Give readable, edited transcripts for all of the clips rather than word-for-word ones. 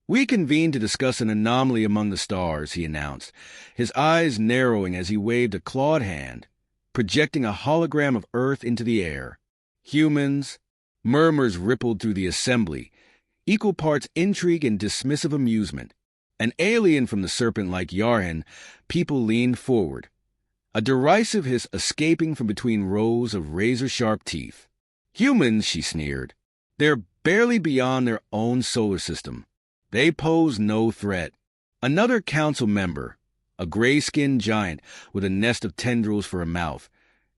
"We convene to discuss an anomaly among the stars," he announced, his eyes narrowing as he waved a clawed hand, projecting a hologram of Earth into the air. "Humans." Murmurs rippled through the assembly, equal parts intrigue and dismissive amusement. An alien from the serpent-like Yarhan, people leaned forward, a derisive hiss escaping from between rows of razor-sharp teeth. "Humans," she sneered. "They're barely beyond their own solar system. They pose no threat." Another council member, a gray-skinned giant with a nest of tendrils for a mouth,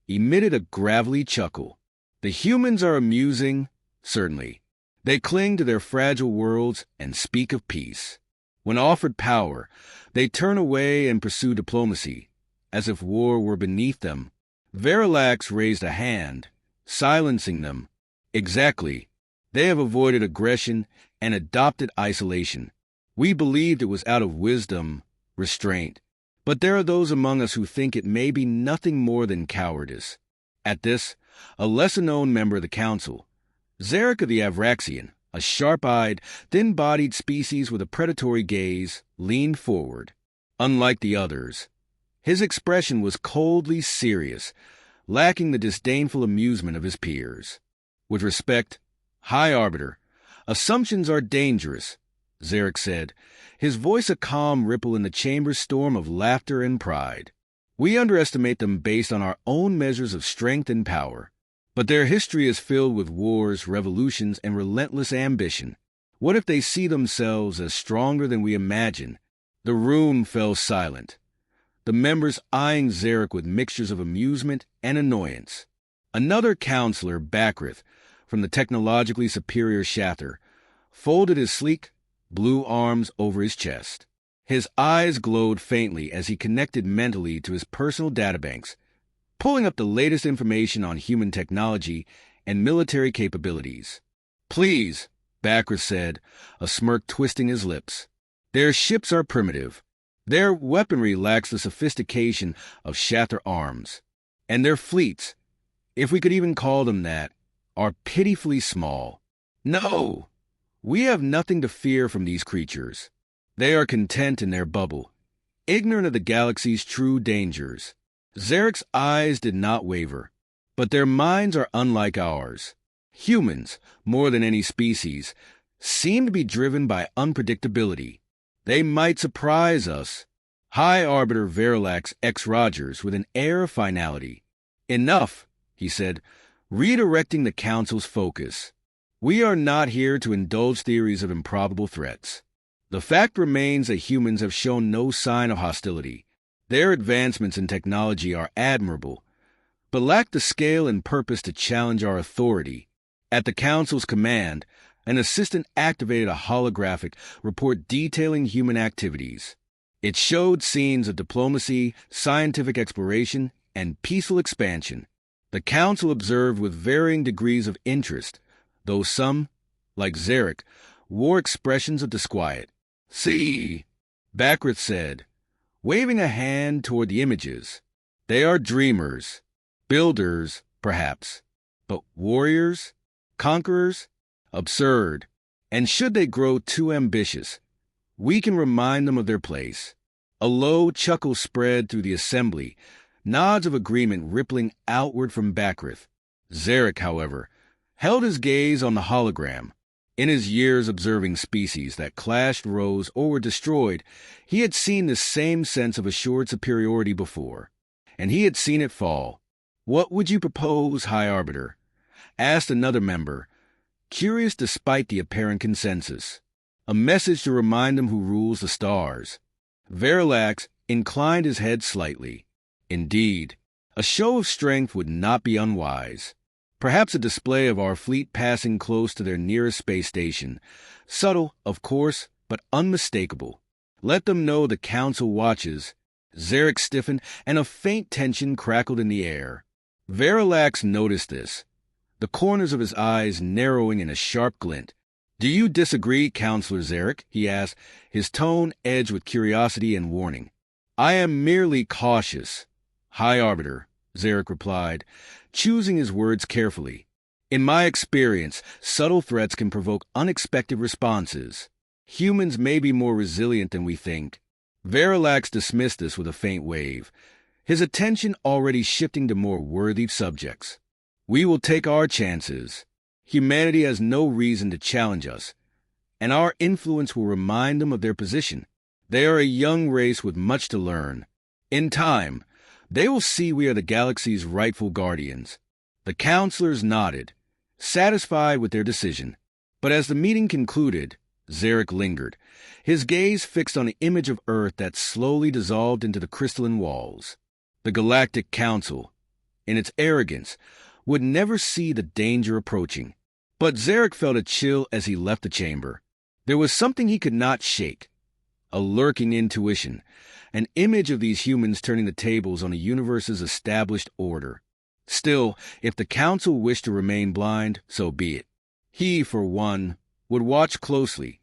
emitted a gravelly chuckle. "The humans are amusing, certainly. They cling to their fragile worlds and speak of peace. When offered power, they turn away and pursue diplomacy, as if war were beneath them." Verilax raised a hand, silencing them. "Exactly. They have avoided aggression and adopted isolation. We believed it was out of wisdom, restraint. But there are those among us who think it may be nothing more than cowardice." At this, a lesser-known member of the council, Zarek of the Avraxian, a sharp-eyed, thin-bodied species with a predatory gaze, leaned forward. Unlike the others, his expression was coldly serious, lacking the disdainful amusement of his peers. "With respect, High Arbiter, assumptions are dangerous," Zarek said, his voice a calm ripple in the chamber's storm of laughter and pride. "We underestimate them based on our own measures of strength and power. But their history is filled with wars, revolutions, and relentless ambition. What if they see themselves as stronger than we imagine?" The room fell silent, the members eyeing Zarek with mixtures of amusement and annoyance. Another counselor, Bakrith, from the technologically superior Shather, folded his sleek, blue arms over his chest. His eyes glowed faintly as he connected mentally to his personal databanks, pulling up the latest information on human technology and military capabilities. "Please," Bakrith said, a smirk twisting his lips. "Their ships are primitive. Their weaponry lacks the sophistication of Shather arms. And their fleets, if we could even call them that, are pitifully small. No! We have nothing to fear from these creatures. They are content in their bubble, ignorant of the galaxy's true dangers." Zarek's eyes did not waver, but their minds are unlike ours. Humans, more than any species, seem to be driven by unpredictability. They might surprise us. High Arbiter Verilax X. Rogers with an air of finality. "Enough," he said, redirecting the council's focus. "We are not here to indulge theories of improbable threats. The fact remains that humans have shown no sign of hostility. Their advancements in technology are admirable, but lack the scale and purpose to challenge our authority." At the Council's command, an assistant activated a holographic report detailing human activities. It showed scenes of diplomacy, scientific exploration, and peaceful expansion. The Council observed with varying degrees of interest, though some, like Zarek, wore expressions of disquiet. "See," Bakrith said, waving a hand toward the images. "They are dreamers, builders, perhaps, but warriors, conquerors, absurd. And should they grow too ambitious, we can remind them of their place." A low chuckle spread through the assembly, nods of agreement rippling outward from Bakrith. Zarek, however, held his gaze on the hologram. In his years observing species that clashed, rose, or were destroyed, he had seen this same sense of assured superiority before, and he had seen it fall. "What would you propose, High Arbiter?" asked another member, curious despite the apparent consensus. "A message to remind them who rules the stars." Verilax inclined his head slightly. "Indeed, a show of strength would not be unwise. Perhaps a display of our fleet passing close to their nearest space station. Subtle, of course, but unmistakable. Let them know the Council watches." Zarek stiffened, and a faint tension crackled in the air. Verilax noticed this, the corners of his eyes narrowing in a sharp glint. "Do you disagree, Counselor Zarek?" he asked, his tone edged with curiosity and warning. "I am merely cautious, High Arbiter," Zarek replied, choosing his words carefully. "In my experience, subtle threats can provoke unexpected responses." Humans may be more resilient than we think. Verilax dismissed this with a faint wave, his attention already shifting to more worthy subjects. We will take our chances. Humanity has no reason to challenge us, and our influence will remind them of their position. They are a young race with much to learn. In time, they will see we are the galaxy's rightful guardians. The counselors nodded, satisfied with their decision. But as the meeting concluded, Zarek lingered, his gaze fixed on the image of Earth that slowly dissolved into the crystalline walls. The Galactic Council, in its arrogance, would never see the danger approaching. But Zarek felt a chill as he left the chamber. There was something he could not shake, a lurking intuition, an image of these humans turning the tables on the universe's established order. Still, if the Council wished to remain blind, so be it. He, for one, would watch closely,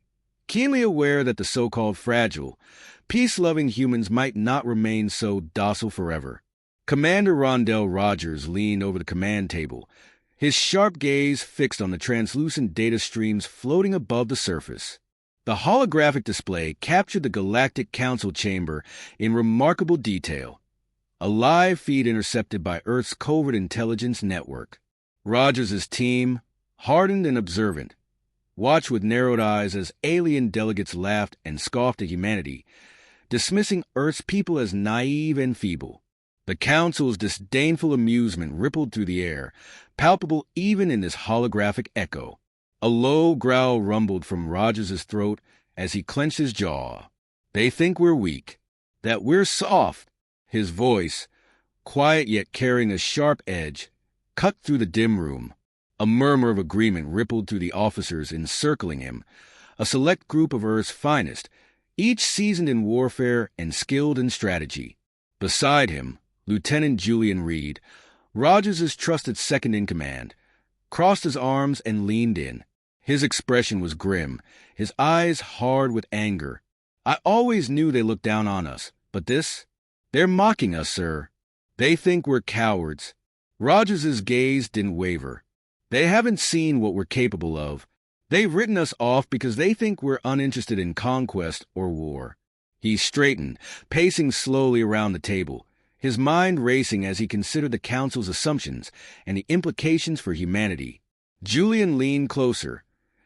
keenly aware that the so-called fragile, peace-loving humans might not remain so docile forever. Commander Rondell Rogers leaned over the command table, his sharp gaze fixed on the translucent data streams floating above the surface. The holographic display captured the Galactic Council chamber in remarkable detail, a live feed intercepted by Earth's covert intelligence network. Rogers' team, hardened and observant, watched with narrowed eyes as alien delegates laughed and scoffed at humanity, dismissing Earth's people as naive and feeble. The Council's disdainful amusement rippled through the air, palpable even in this holographic echo. A low growl rumbled from Rogers' throat as he clenched his jaw. They think we're weak, that we're soft. His voice, quiet yet carrying a sharp edge, cut through the dim room. A murmur of agreement rippled through the officers encircling him, a select group of Earth's finest, each seasoned in warfare and skilled in strategy. Beside him, Lieutenant Julian Reed, Rogers' trusted second-in-command, crossed his arms and leaned in. His expression was grim, his eyes hard with anger. I always knew they looked down on us, but this? They're mocking us, sir. They think we're cowards. Rogers' gaze didn't waver. They haven't seen what we're capable of. They've written us off because they think we're uninterested in conquest or war. He straightened, pacing slowly around the table, his mind racing as he considered the Council's assumptions and the implications for humanity. Julian leaned closer,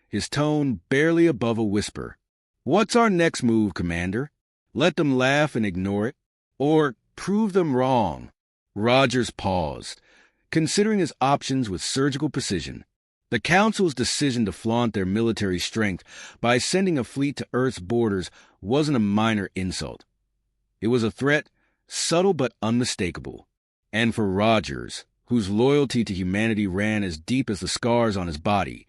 his tone barely above a whisper. What's our next move, Commander? Let them laugh and ignore it? Or prove them wrong? Rogers paused, considering his options with surgical precision. The Council's decision to flaunt their military strength by sending a fleet to Earth's borders wasn't a minor insult. It was a threat, subtle but unmistakable. And for Rogers, whose loyalty to humanity ran as deep as the scars on his body,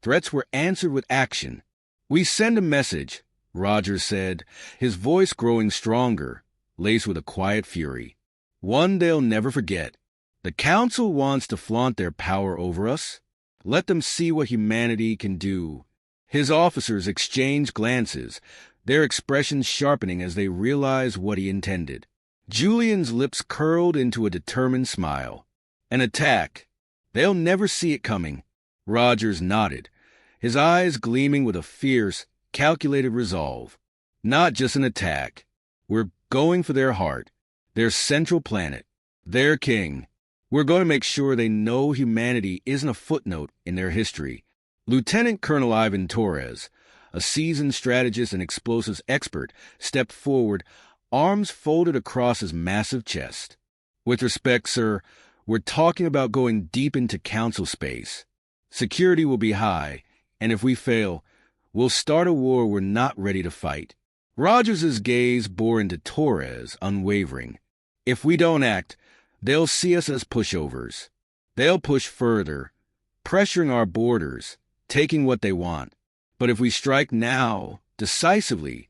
threats were answered with action. We send a message, Rogers said, his voice growing stronger, laced with a quiet fury. One they'll never forget. The Council wants to flaunt their power over us. Let them see what humanity can do. His officers exchanged glances, their expressions sharpening as they realized what he intended. Julian's lips curled into a determined smile. An attack. They'll never see it coming. Rogers nodded, his eyes gleaming with a fierce, calculated resolve. Not just an attack. We're going for their heart, their central planet, their king. We're going to make sure they know humanity isn't a footnote in their history. Lieutenant Colonel Ivan Torres, a seasoned strategist and explosives expert, stepped forward, arms folded across his massive chest. With respect, sir, we're talking about going deep into Council space. Security will be high, and if we fail, we'll start a war we're not ready to fight. Rogers' gaze bore into Torres, unwavering. If we don't act, they'll see us as pushovers. They'll push further, pressuring our borders, taking what they want. But if we strike now, decisively,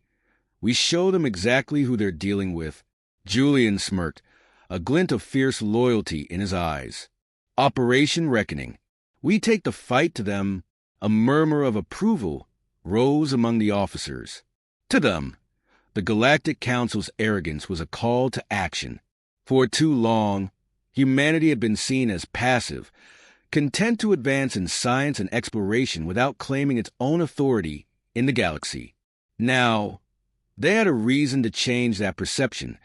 we show them exactly who they're dealing with. Julian smirked, a glint of fierce loyalty in his eyes. Operation Reckoning. We take the fight to them. A murmur of approval rose among the officers. To them, the Galactic Council's arrogance was a call to action. For too long, humanity had been seen as passive, content to advance in science and exploration without claiming its own authority in the galaxy. Now, they had a reason to change that perception,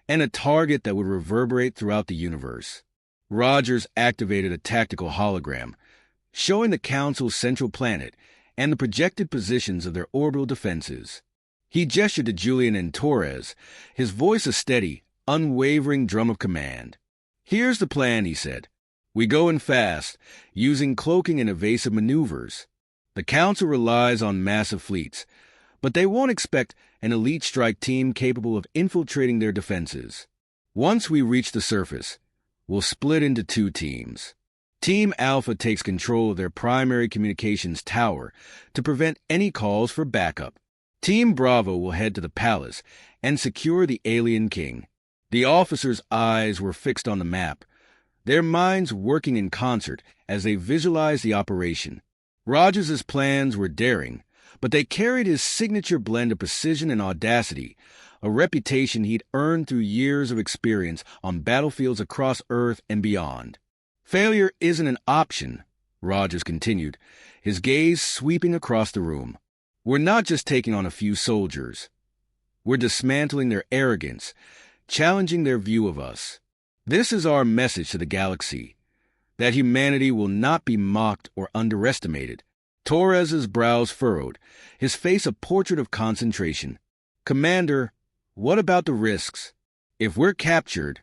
and a target that would reverberate throughout the universe. Rogers activated a tactical hologram, showing the Council's central planet and the projected positions of their orbital defenses. He gestured to Julian and Torres, his voice a steady, unwavering drum of command. "Here's the plan," he said. "We go in fast, using cloaking and evasive maneuvers. The Council relies on massive fleets, but they won't expect an elite strike team capable of infiltrating their defenses. Once we reach the surface, we'll split into two teams. Team Alpha takes control of their primary communications tower to prevent any calls for backup. Team Bravo will head to the palace and secure the alien king." The officers' eyes were fixed on the map, their minds working in concert as they visualized the operation. Rogers' plans were daring, but they carried his signature blend of precision and audacity, a reputation he'd earned through years of experience on battlefields across Earth and beyond. "Failure isn't an option," Rogers continued, his gaze sweeping across the room. "We're not just taking on a few soldiers. We're dismantling their arrogance, challenging their view of us. This is our message to the galaxy, that humanity will not be mocked or underestimated." Torres's brows furrowed, his face a portrait of concentration. "Commander, what about the risks? If we're captured—"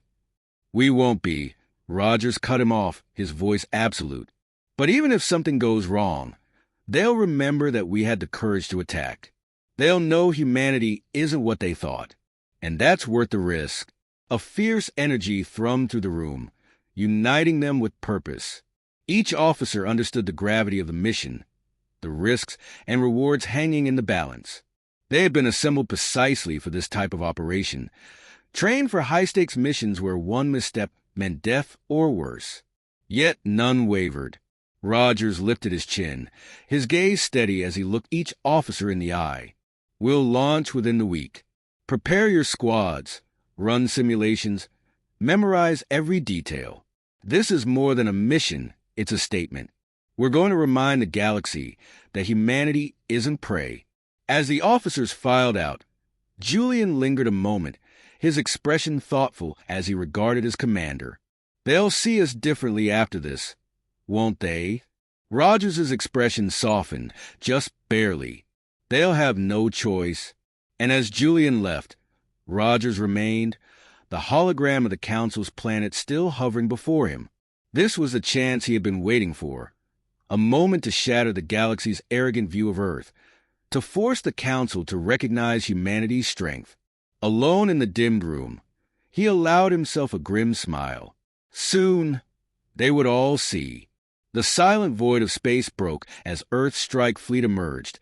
"We won't be," Rogers cut him off, his voice absolute. "But even if something goes wrong, they'll remember that we had the courage to attack. They'll know humanity isn't what they thought, and that's worth the risk." A fierce energy thrummed through the room, uniting them with purpose. Each officer understood the gravity of the mission, the risks and rewards hanging in the balance. They had been assembled precisely for this type of operation, trained for high-stakes missions where one misstep meant death or worse. Yet none wavered. Rogers lifted his chin, his gaze steady as he looked each officer in the eye. "We'll launch within the week. Prepare your squads, run simulations, memorize every detail. This is more than a mission, it's a statement. We're going to remind the galaxy that humanity isn't prey." As the officers filed out, Julian lingered a moment, his expression thoughtful as he regarded his commander. "They'll see us differently after this, won't they?" Rogers's expression softened, just barely. "They'll have no choice." And as Julian left, Rogers remained, the hologram of the Council's planet still hovering before him. This was the chance he had been waiting for, a moment to shatter the galaxy's arrogant view of Earth, to force the Council to recognize humanity's strength. Alone in the dimmed room, he allowed himself a grim smile. Soon, they would all see. The silent void of space broke as Earth's strike fleet emerged,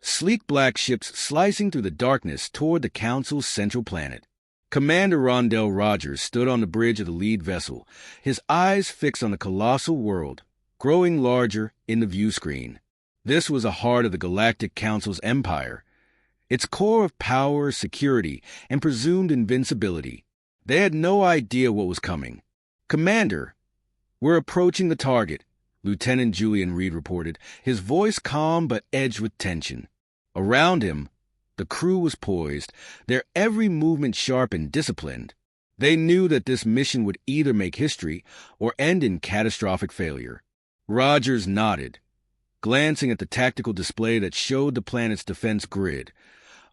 sleek black ships slicing through the darkness toward the Council's central planet. Commander Rondell Rogers stood on the bridge of the lead vessel, his eyes fixed on the colossal world, growing larger in the view screen. This was the heart of the Galactic Council's empire, its core of power, security, and presumed invincibility. They had no idea what was coming. "Commander, we're approaching the target," Lieutenant Julian Reed reported, his voice calm but edged with tension. Around him, the crew was poised, their every movement sharp and disciplined. They knew that this mission would either make history or end in catastrophic failure. Rogers nodded, glancing at the tactical display that showed the planet's defense grid,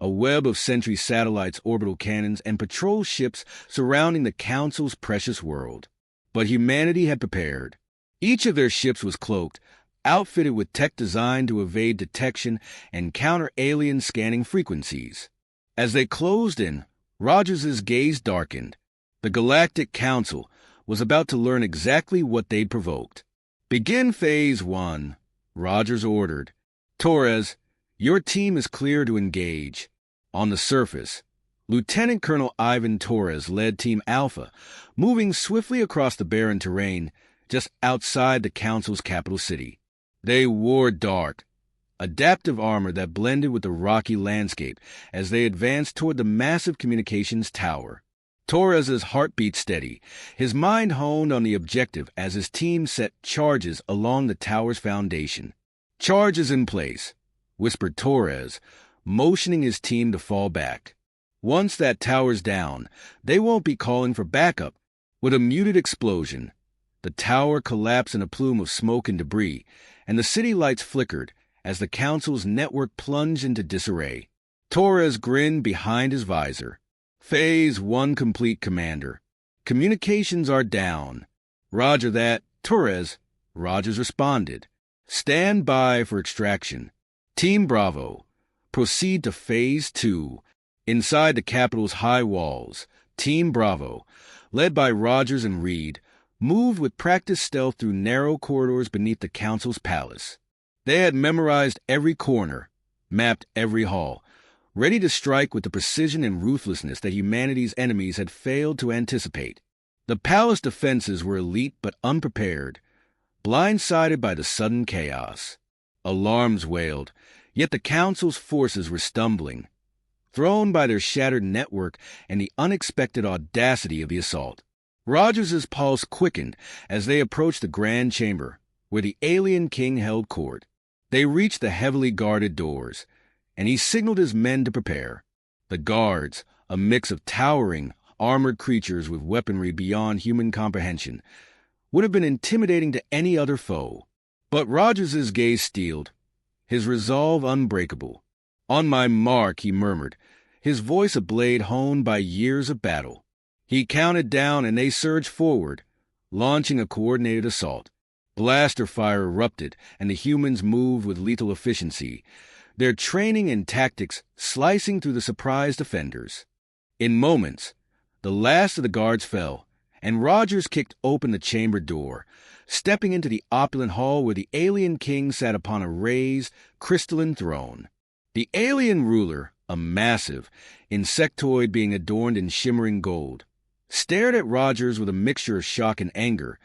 a web of sentry satellites, orbital cannons, and patrol ships surrounding the Council's precious world. But humanity had prepared. Each of their ships was cloaked, outfitted with tech designed to evade detection and counter alien scanning frequencies. As they closed in, Rogers's gaze darkened. The Galactic Council was about to learn exactly what they'd provoked. "Begin Phase 1, Rogers ordered. "Torres, your team is clear to engage." On the surface, Lieutenant Colonel Ivan Torres led Team Alpha, moving swiftly across the barren terrain just outside the Council's capital city. They wore dark, adaptive armor that blended with the rocky landscape as they advanced toward the massive communications tower. Torres's heart beat steady, his mind honed on the objective as his team set charges along the tower's foundation. "Charge is in place," whispered Torres, motioning his team to fall back. Once that tower's down, they won't be calling for backup. With a muted explosion, the tower collapsed in a plume of smoke and debris, and the city lights flickered as the council's network plunged into disarray. Torres grinned behind his visor. Phase 1 complete, Commander. Communications are down. Roger that, Torres. Rogers responded. Stand by for extraction. Team Bravo, proceed to Phase 2. Inside the Capitol's high walls, Team Bravo, led by Rogers and Reed, moved with practiced stealth through narrow corridors beneath the Council's palace. They had memorized every corner, mapped every hall, ready to strike with the precision and ruthlessness that humanity's enemies had failed to anticipate. The palace defenses were elite but unprepared, blindsided by the sudden chaos. Alarms wailed, yet the Council's forces were stumbling, thrown by their shattered network and the unexpected audacity of the assault. Rogers's pulse quickened as they approached the Grand Chamber, where the alien king held court. They reached the heavily guarded doors, and he signaled his men to prepare. The guards, a mix of towering, armored creatures with weaponry beyond human comprehension, would have been intimidating to any other foe. But Rogers's gaze steeled, his resolve unbreakable. On my mark, he murmured, his voice a blade honed by years of battle. He counted down and they surged forward, launching a coordinated assault. Blaster fire erupted and the humans moved with lethal efficiency, their training and tactics slicing through the surprised defenders. In moments, the last of the guards fell, and Rogers kicked open the chamber door, stepping into the opulent hall where the alien king sat upon a raised, crystalline throne. The alien ruler, a massive insectoid being adorned in shimmering gold, stared at Rogers with a mixture of shock and anger,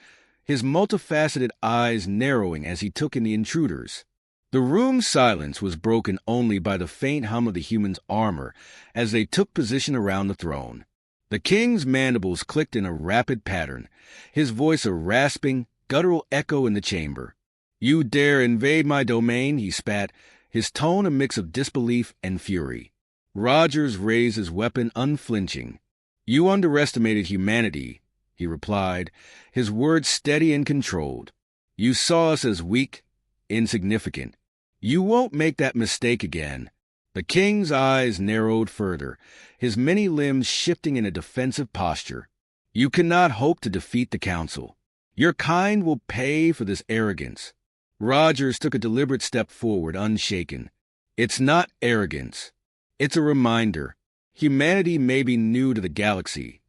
his multifaceted eyes narrowing as he took in the intruders. The room's silence was broken only by the faint hum of the humans' armor as they took position around the throne. The king's mandibles clicked in a rapid pattern, his voice a rasping, guttural echo in the chamber. "You dare invade my domain," he spat, his tone a mix of disbelief and fury. Rogers raised his weapon unflinching. "You underestimated humanity," he replied, his words steady and controlled. "You saw us as weak, insignificant. You won't make that mistake again." The king's eyes narrowed further, his many limbs shifting in a defensive posture. "You cannot hope to defeat the council. Your kind will pay for this arrogance." Rogers took a deliberate step forward, unshaken. "It's not arrogance. It's a reminder. Humanity may be new to the galaxy,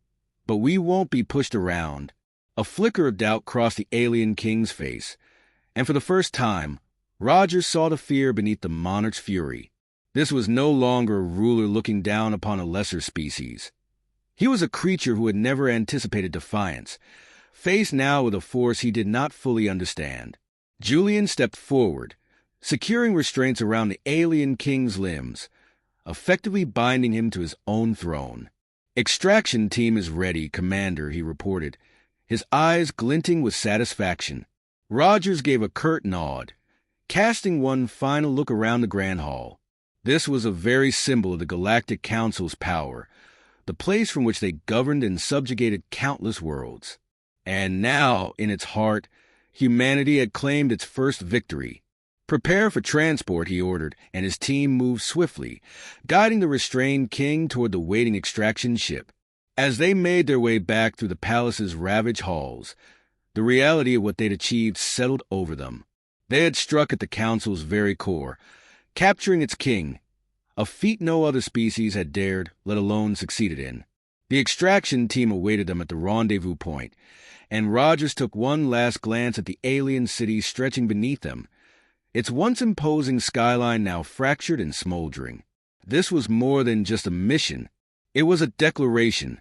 but we won't be pushed around." A flicker of doubt crossed the alien king's face, and for the first time, Rogers saw the fear beneath the monarch's fury. This was no longer a ruler looking down upon a lesser species. He was a creature who had never anticipated defiance, faced now with a force he did not fully understand. Julian stepped forward, securing restraints around the alien king's limbs, effectively binding him to his own throne. "Extraction team is ready, Commander," he reported, his eyes glinting with satisfaction. Rogers gave a curt nod, casting one final look around the Grand Hall. This was a very symbol of the Galactic Council's power, the place from which they governed and subjugated countless worlds. And now, in its heart, humanity had claimed its first victory. "Prepare for transport," he ordered, and his team moved swiftly, guiding the restrained king toward the waiting extraction ship. As they made their way back through the palace's ravaged halls, the reality of what they'd achieved settled over them. They had struck at the council's very core, capturing its king, a feat no other species had dared, let alone succeeded in. The extraction team awaited them at the rendezvous point, and Rogers took one last glance at the alien city stretching beneath them, its once imposing skyline now fractured and smoldering. This was more than just a mission. It was a declaration,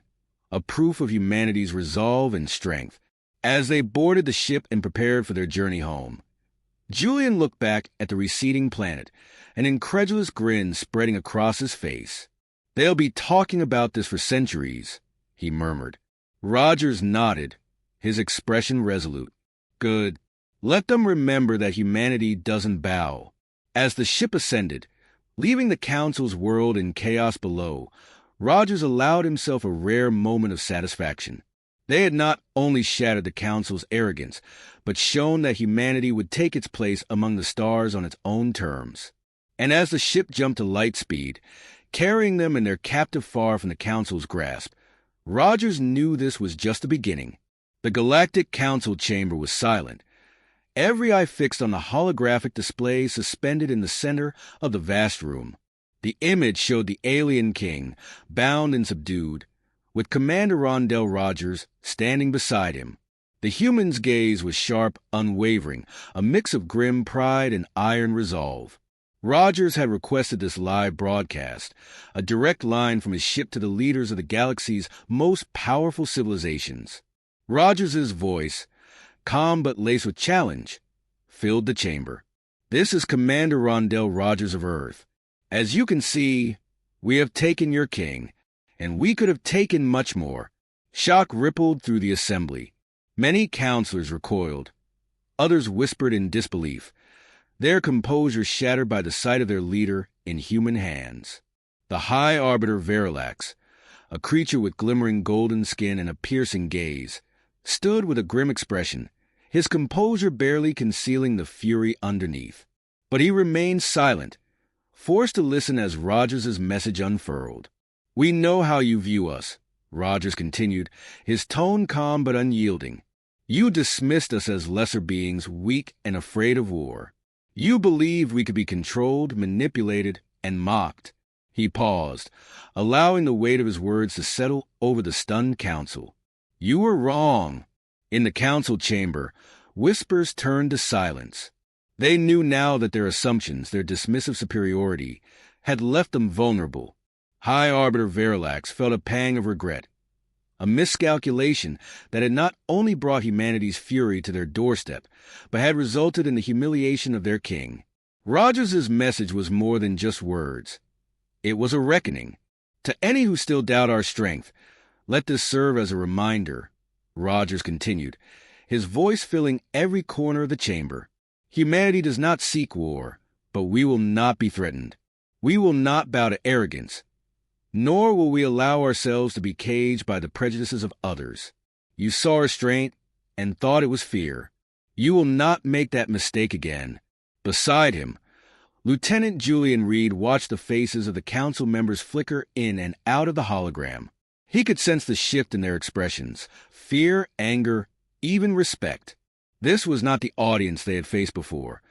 a proof of humanity's resolve and strength. As they boarded the ship and prepared for their journey home, Julian looked back at the receding planet, an incredulous grin spreading across his face. "They'll be talking about this for centuries," he murmured. Rogers nodded, his expression resolute. "Good. Let them remember that humanity doesn't bow." As the ship ascended, Leaving the Council's world in chaos below, Rogers allowed himself a rare moment of satisfaction. They had not only shattered the Council's arrogance, but shown that humanity would take its place among the stars on its own terms. And as the ship jumped to light speed, carrying them and their captive far from the Council's grasp, Rogers knew this was just the beginning. The Galactic Council chamber was silent, every eye fixed on the holographic display suspended in the center of the vast room. The image showed the alien king, bound and subdued, with Commander Rondell Rogers standing beside him. The human's gaze was sharp, unwavering, a mix of grim pride and iron resolve. Rogers had requested this live broadcast, a direct line from his ship to the leaders of the galaxy's most powerful civilizations. Rogers's voice, calm but laced with challenge, filled the chamber. "This is Commander Rondell Rogers of Earth. As you can see, we have taken your king, and we could have taken much more." Shock rippled through the assembly. Many counselors recoiled. Others whispered in disbelief, their composure shattered by the sight of their leader in human hands. The High Arbiter Verilax, a creature with glimmering golden skin and a piercing gaze, stood with a grim expression, his composure barely concealing the fury underneath. But he remained silent, forced to listen as Rogers' message unfurled. "We know how you view us," Rogers continued, his tone calm but unyielding. "You dismissed us as lesser beings, weak and afraid of war. You believed we could be controlled, manipulated, and mocked." He paused, allowing the weight of his words to settle over the stunned council. "You were wrong." In the council chamber, whispers turned to silence. They knew now that their assumptions, their dismissive superiority, had left them vulnerable. High Arbiter Verilax felt a pang of regret, a miscalculation that had not only brought humanity's fury to their doorstep, but had resulted in the humiliation of their king. Rogers's message was more than just words. It was a reckoning. "To any who still doubt our strength, let this serve as a reminder," Rogers continued, his voice filling every corner of the chamber. "Humanity does not seek war, but we will not be threatened. We will not bow to arrogance, nor will we allow ourselves to be caged by the prejudices of others. You saw restraint and thought it was fear. You will not make that mistake again." Beside him, Lieutenant Julian Reed watched the faces of the council members flicker in and out of the hologram. He could sense the shift in their expressions, fear, anger, even respect. This was not the audience they had faced before.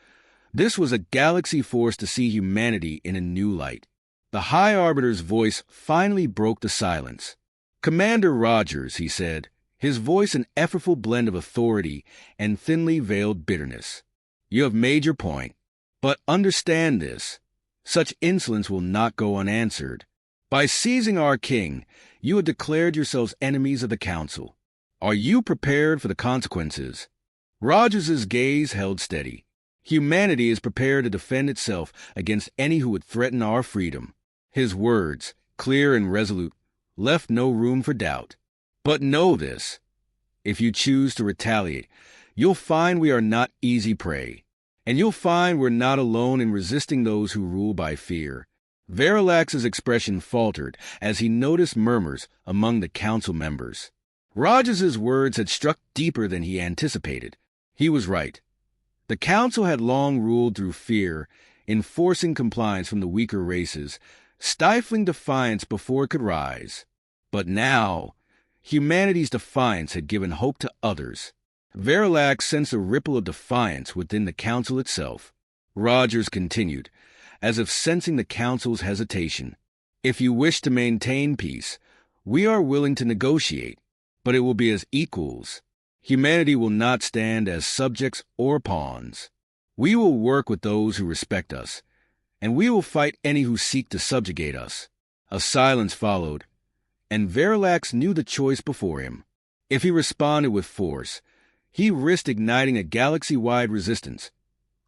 This was a galaxy forced to see humanity in a new light. The High Arbiter's voice finally broke the silence. "Commander Rogers," he said, his voice an effortful blend of authority and thinly veiled bitterness. "You have made your point, but understand this. Such insolence will not go unanswered. By seizing our king, you have declared yourselves enemies of the Council. Are you prepared for the consequences?" Rogers's gaze held steady. "Humanity is prepared to defend itself against any who would threaten our freedom." His words, clear and resolute, left no room for doubt. "But know this. If you choose to retaliate, you'll find we are not easy prey. And you'll find we're not alone in resisting those who rule by fear." Verilax's expression faltered as he noticed murmurs among the council members. Rogers's words had struck deeper than he anticipated. He was right. The council had long ruled through fear, enforcing compliance from the weaker races, stifling defiance before it could rise. But now, humanity's defiance had given hope to others. Verilax sensed a ripple of defiance within the council itself. Rogers continued, as if sensing the council's hesitation. "If you wish to maintain peace, we are willing to negotiate, but it will be as equals. Humanity will not stand as subjects or pawns. We will work with those who respect us, and we will fight any who seek to subjugate us." A silence followed, and Verilax knew the choice before him. If he responded with force, he risked igniting a galaxy-wide resistance,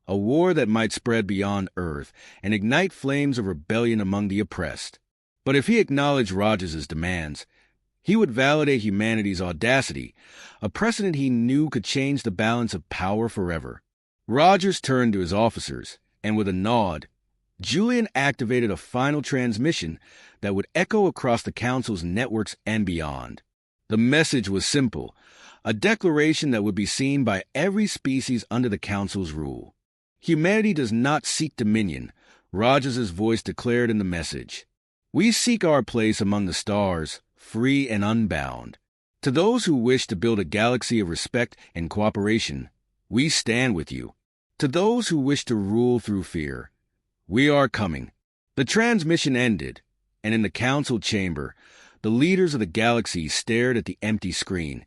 a war that might spread beyond Earth and ignite flames of rebellion among the oppressed. But if he acknowledged Rogers's demands, he would validate humanity's audacity, a precedent he knew could change the balance of power forever. Rogers turned to his officers, and with a nod, Julian activated a final transmission that would echo across the Council's networks and beyond. The message was simple, a declaration that would be seen by every species under the Council's rule. Humanity does not seek dominion, Rogers' voice declared in the message. We seek our place among the stars, free and unbound. To those who wish to build a galaxy of respect and cooperation, we stand with you. To those who wish to rule through fear, we are coming. The transmission ended, and in the council chamber, the leaders of the galaxy stared at the empty screen,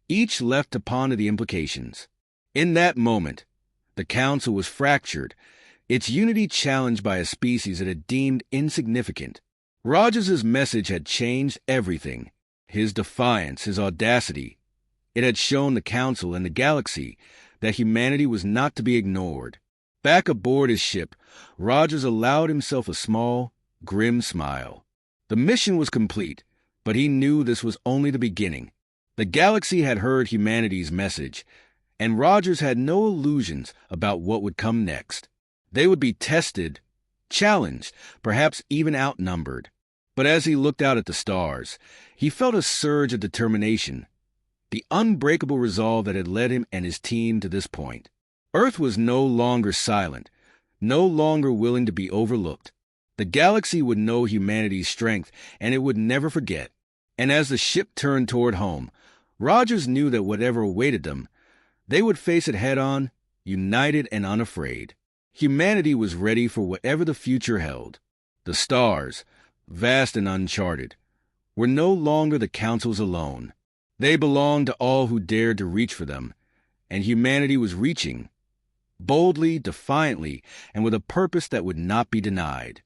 each left to ponder the implications. In that moment, the council was fractured, its unity challenged by a species it had deemed insignificant. Rogers' message had changed everything. His defiance, his audacity. It had shown the council and the galaxy that humanity was not to be ignored. Back aboard his ship, Rogers allowed himself a small, grim smile. The mission was complete, but he knew this was only the beginning. The galaxy had heard humanity's message, and Rogers had no illusions about what would come next. They would be tested, challenged, perhaps even outnumbered. But as he looked out at the stars, he felt a surge of determination, the unbreakable resolve that had led him and his team to this point. Earth was no longer silent, no longer willing to be overlooked. The galaxy would know humanity's strength, and it would never forget. And as the ship turned toward home, Rogers knew that whatever awaited them, they would face it head-on, united and unafraid. Humanity was ready for whatever the future held. The stars, vast and uncharted, were no longer the Council's alone. They belonged to all who dared to reach for them, and humanity was reaching, boldly, defiantly, and with a purpose that would not be denied.